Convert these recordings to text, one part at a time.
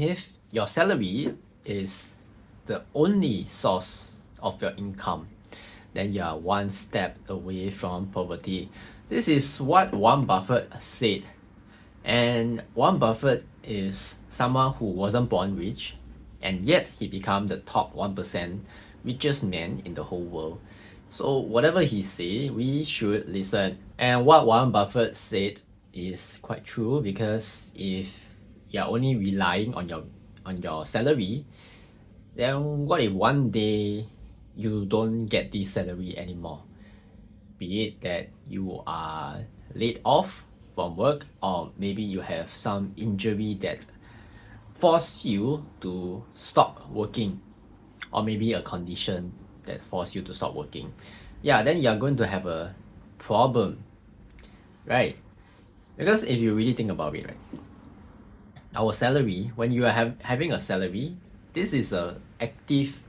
if your salary is the only source of your income, then you are one step away from poverty. This is what Warren Buffett said. And Warren Buffett is someone who wasn't born rich, and yet he became the top 1% richest man in the whole world. So whatever he say, we should listen. And what Warren Buffett said is quite true, because if you're only relying on your salary, then what if one day you don't get this salary anymore? Be it that you are laid off from work, or maybe you have some injury that force you to stop working, or maybe a condition that force you to stop working. Yeah, then you're going to have a problem, right? Because if you really think about it, right, our salary, when you are having a salary, this is a active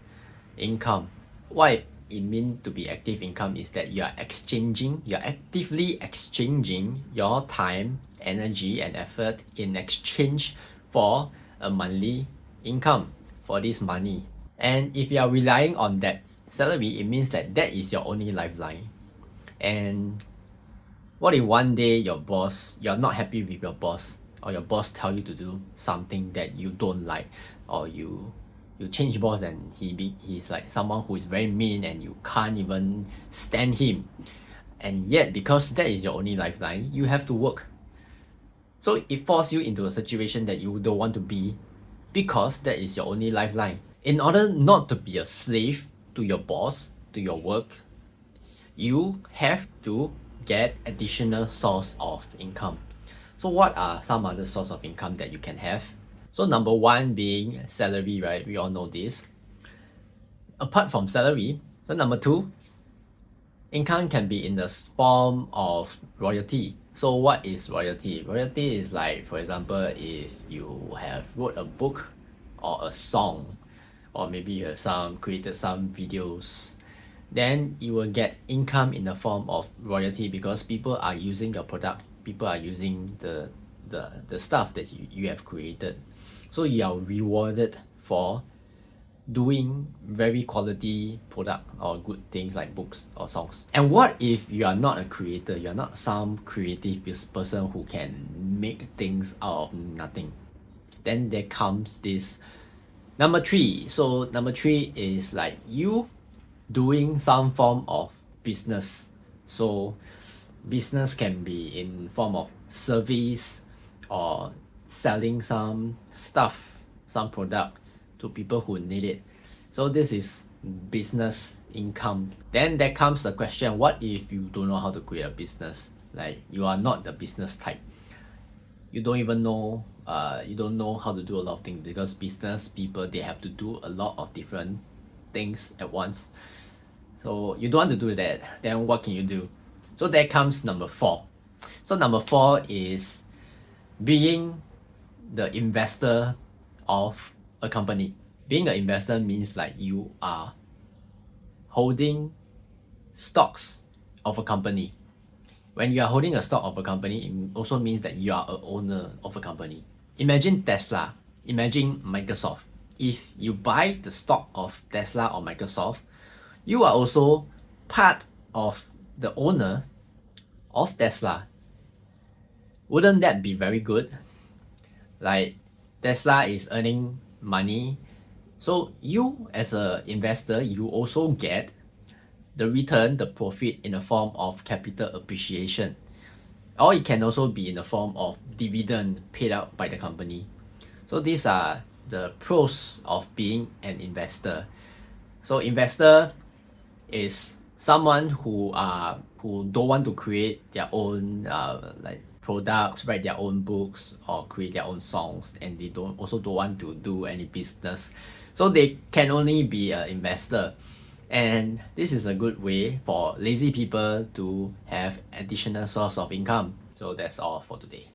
income. What it means to be active income is that you're actively exchanging your time, energy, and effort in exchange for a monthly income, for this money. And if you are relying on that salary, it means that that is your only lifeline. And what if one day you're not happy with your boss, or your boss tell you to do something that you don't like, or you change boss and he's like someone who is very mean and you can't even stand him, and yet because that is your only lifeline, you have to work. So it forces you into a situation that you don't want to be, because that is your only lifeline. In order not to be a slave to your boss, to your work, you have to get additional source of income. So what are some other source of income that you can have? So number one being salary, right? We all know this. Apart from salary, so number two, income can be in the form of royalty. So what is royalty? Royalty is like, for example, if you have wrote a book or a song, or maybe you have created some videos, then you will get income in the form of royalty, because people are using your product, people are using the stuff that you have created. So you are rewarded for doing very quality product or good things like books or songs. And what if you are not a creator, you're not some creative person who can make things out of nothing? Then there comes this number three. So number three is like you doing some form of business. So business can be in form of service, or selling some stuff, some product to people who need it. So this is business income. Then there comes the question, what if you don't know how to create a business? Like you are not the business type. You don't even know, you don't know how to do a lot of things, because business people, they have to do a lot of different things at once. So you don't want to do that, then what can you do? So there comes number four. So number four is being the investor of a company. Being an investor means like you are holding stocks of a company. When you are holding a stock of a company, it also means that you are an owner of a company. Imagine Tesla, imagine Microsoft. If you buy the stock of Tesla or Microsoft, you are also part of the owner of Tesla. Wouldn't that be very good? Like Tesla is earning money, so you as an investor, you also get the return, the profit, in the form of capital appreciation, or it can also be in the form of dividend paid out by the company. So these are the pros of being an investor. So investor is someone who don't want to create their own like products, write their own books, or create their own songs, and they don't want to do any business. So they can only be an investor. And this is a good way for lazy people to have additional source of income. So that's all for today.